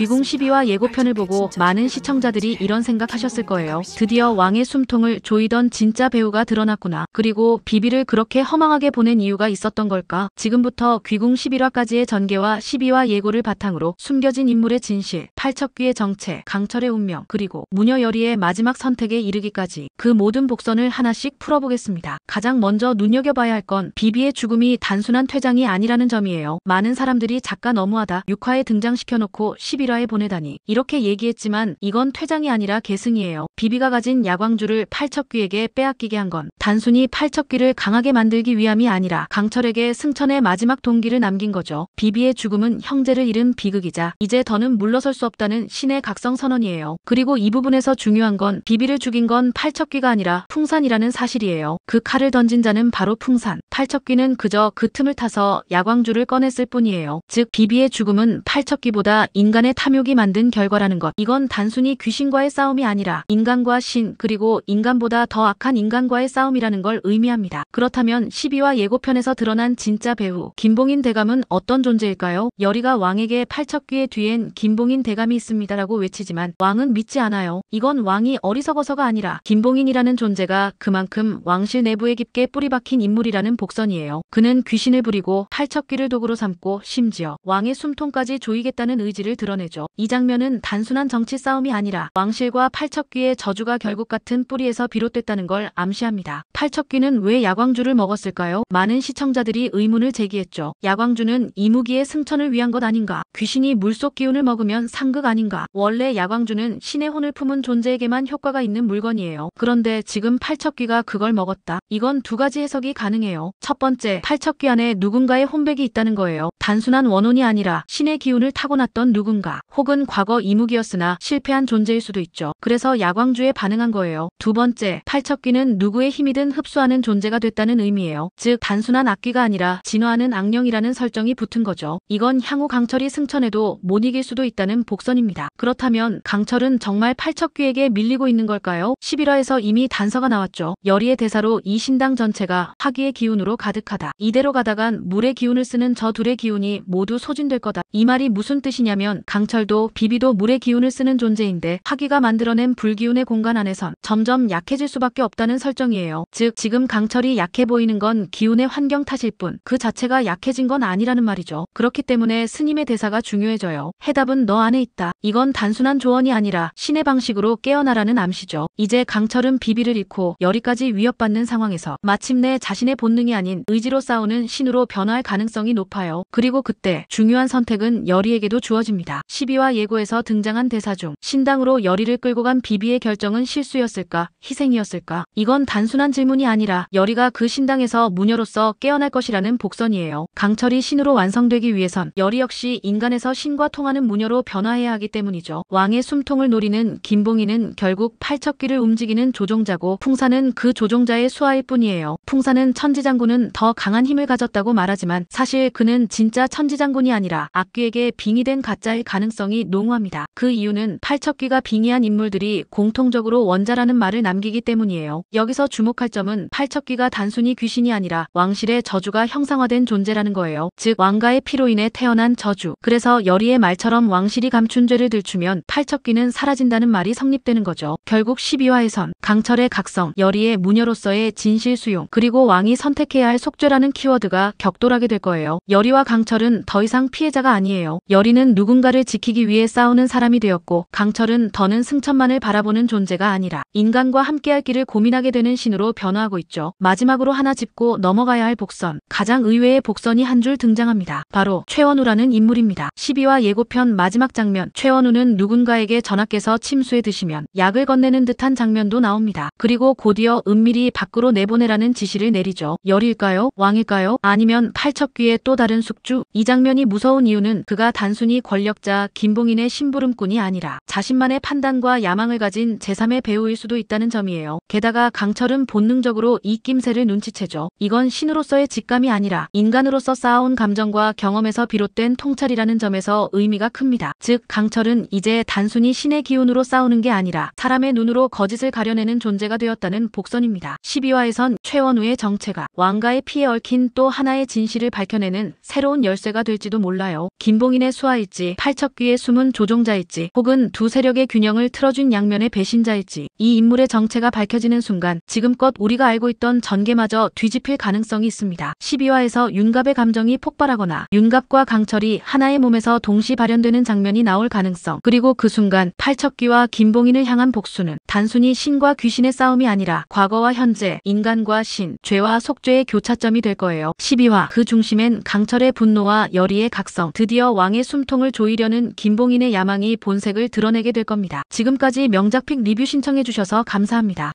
귀궁 12화 예고편을 보고 많은 시청자들이 이런 생각하셨을 거예요. 드디어 왕의 숨통을 조이던 진짜 배우가 드러났구나. 그리고 비비를 그렇게 허망하게 보낸 이유가 있었던 걸까? 지금부터 귀궁 11화까지의 전개와 12화 예고를 바탕으로 숨겨진 인물의 진실, 팔척귀의 정체, 강철의 운명, 그리고 무녀 여리의 마지막 선택에 이르기까지 그 모든 복선을 하나씩 풀어보겠습니다. 가장 먼저 눈여겨봐야 할 건 비비의 죽음이 단순한 퇴장이 아니라는 점이에요. 많은 사람들이 작가 너무하다, 6화에 등장시켜놓고 11화에 보내다니 이렇게 얘기했지만 이건 퇴장이 아니라 계승이에요. 비비가 가진 야광주를 팔척귀에게 빼앗기게 한 건 단순히 팔척귀를 강하게 만들기 위함이 아니라 강철에게 승천의 마지막 동기를 남긴 거죠. 비비의 죽음은 형제를 잃은 비극이자 이제 더는 물러설 수 없다는 신의 각성 선언이에요. 그리고 이 부분에서 중요한 건 비비를 죽인 건 팔척귀가 아니라 풍산이라는 사실이에요. 그 칼을 던진 자는 바로 풍산. 팔척귀는 그저 그 틈을 타서 야광주를 꺼냈을 뿐이에요. 즉 비비의 죽음은 팔척귀보다 인간의 탐욕이 만든 결과라는 것. 이건 단순히 귀신과의 싸움이 아니라 인간과 신, 그리고 인간보다 더 악한 인간과의 싸움이라는 걸 의미합니다. 그렇다면 12화 예고편에서 드러난 진짜 배우 김봉인 대감은 어떤 존재일까요? 여리가 왕에게 팔척귀의 뒤엔 김봉인 대감이 있습니다라고 외치지만 왕은 믿지 않아요. 이건 왕이 어리석어서가 아니라 김봉인이라는 존재가 그만큼 왕실 내부에 깊게 뿌리박힌 인물이라는 복선이에요. 그는 귀신을 부리고 팔척귀를 도구로 삼고 심지어 왕의 숨통까지 조이겠다는 의지를 드러내죠. 이 장면은 단순한 정치 싸움이 아니라 왕실과 팔척귀의 저주가 결국 같은 뿌리에서 비롯됐다는 걸 암시합니다. 팔척귀는 왜 야광주를 먹었을까요? 많은 시청자들이 의문을 제기했죠. 야광주는 이무기의 승천을 위한 것 아닌가? 귀신이 물속 기운을 먹으면 상극 아닌가? 원래 야광주는 신의 혼을 품은 존재에게만 효과가 있는 물건이에요. 그런데 지금 팔척귀가 그걸 먹었다. 이건 두 가지 해석이 가능해요. 첫 번째, 팔척귀 안에 누군가의 혼백이 있다는 거예요. 단순한 원혼이 아니라 신의 기운을 타고났던 누군가, 혹은 과거 이무기였으나 실패한 존재일 수도 있죠. 그래서 야광주에 반응한 거예요. 두 번째, 팔척귀는 누구의 힘이든 흡수하는 존재가 됐다는 의미예요. 즉 단순한 악귀가 아니라 진화하는 악령이라는 설정이 붙은 거죠. 이건 향후 강철이 승천해도 못 이길 수도 있다는 복선입니다. 그렇다면 강철은 정말 팔척귀에게 밀리고 있는 걸까요? 11화에서 이미 단서가 나왔죠. 여리의 대사로 이 신당 전체가 화기의 기운으로 가득하다. 이대로 가다간 물의 기운을 쓰는 저 둘의 기운이 모두 소진될 거다. 이 말이 무슨 뜻이냐면 강철도 비비도 물의 기운을 쓰는 존재인데 화기가 만들어낸 불기운의 공간 안에선 점점 약해질 수밖에 없다는 설정이에요. 즉 지금 강철이 약해 보이는 건 기운의 환경 탓일 뿐 그 자체가 약해진 건 아니라는 말이죠. 그렇기 때문에 스님의 대사가 중요해져요. 해답은 너 안에 있다. 이건 단순한 조언이 아니라 신의 방식으로 깨어나라는 암시죠. 이제 강철은 비비를 잃고 여리까지 위협받는 상황에서 마침내 자신의 본능이 아닌 의지로 싸우는 신으로 변화할 가능성이 높아요. 그리고 그때 중요한 선택은 여리에게도 주어집니다. 12화 예고에서 등장한 대사 중 신당으로 여리를 끌고 간 비비의 결정은 실수였을까? 희생이었을까? 이건 단순한 질문이 아니라 여리가 그 신당에서 무녀로서 깨어날 것이라는 복선이에요. 강철이 신으로 완성되기 위해선 여리 역시 인간에서 신과 통하는 무녀로 변화해야 하기 때문이죠. 왕의 숨통을 노리는 김봉인은 결국 팔척귀를 움직이는 조종자고 풍사는 그 조종자의 수하일 뿐이에요. 풍사는 천지장군은 더 강한 힘을 가졌다고 말하지만 사실 그는 진짜 천지장군이 아니라 악귀에게 빙의된 가짜일 가능성이 농후합니다. 그 이유는 팔척귀가 빙의한 인물들이 공통적으로 원자라는 말을 남기기 때문이에요. 여기서 주목할 점은 팔척귀가 단순히 귀신이 아니라 왕실의 저주가 형상화된 존재라는 거예요. 즉 왕가의 피로 인해 태어난 저주. 그래서 여리의 말처럼 왕실이 감춘 죄를 들추면 팔척귀는 사라진다는 말이 성립되는 거죠. 결국 12화에선 강철의 각성, 여리의 무녀로서의 진실 수용, 그리고 왕이 선택해야 할 속죄라는 키워드가 격돌하게 될 거예요. 여리와 강철은 더 이상 피해자가 아니에요. 여리는 누군가를 지키기 위해 싸우는 사람이 되었고 강철은 더는 승천만을 바라보는 존재가 아니라 인간과 함께할 길을 고민하게 되는 신으로 변화하고 있죠. 마지막으로 하나 짚고 넘어가야 할 복선. 가장 의외의 복선이 한 줄 등장합니다. 바로 최원우라는 인물입니다. 12화 예고편 마지막 장면, 최원우는 누군가에게 전하께서 침수에 드시면 약을 건네는 듯한 장면도 나옵니다. 그리고 곧이어 은밀히 밖으로 내보내라는 지시를 내리죠. 여리일까요? 왕일까요? 아니면 팔척귀의 또 다른 숙주? 이 장면이 무서운 이유는 그가 단순히 권력자 김봉인의 심부름꾼이 아니라 자신만의 판단과 야망을 가진 제3의 배우일 수도 있다는 점이에요. 게다가 강철은 본능적으로 이 낌새를 눈치채죠. 이건 신으로서의 직감이 아니라 인간으로서 쌓아온 감정과 경험에서 비롯된 통찰이라는 점에서 의미가 큽니다. 즉 강철은 이제 단순히 신의 기운으로 싸우는 게 아니라 사람의 눈으로 거짓을 가려내는 존재가 되었다는 복선입니다. 12화에선 최원우의 정체가 왕가의 피에 얽힌 또 하나의 진실을 밝혀내는 새로운 열쇠가 될지도 몰라요. 김봉인의 수하일지, 팔척 팔척귀의 숨은 조종자일지 혹은 두 세력의 균형을 틀어준 양면의 배신자일지 이 인물의 정체가 밝혀지는 순간 지금껏 우리가 알고 있던 전개마저 뒤집힐 가능성이 있습니다. 12화에서 윤갑의 감정이 폭발하거나 윤갑과 강철이 하나의 몸에서 동시 발현되는 장면이 나올 가능성, 그리고 그 순간 팔척귀와 김봉인을 향한 복수는 단순히 신과 귀신의 싸움이 아니라 과거와 현재, 인간과 신, 죄와 속죄의 교차점이 될 거예요. 12화 그 중심엔 강철의 분노와 열의의 각성, 드디어 왕의 숨통을 조이려는 김봉인의 야망이 본색을 드러내게 될 겁니다. 지금까지 명작픽 리뷰 신청해주셔서 감사합니다.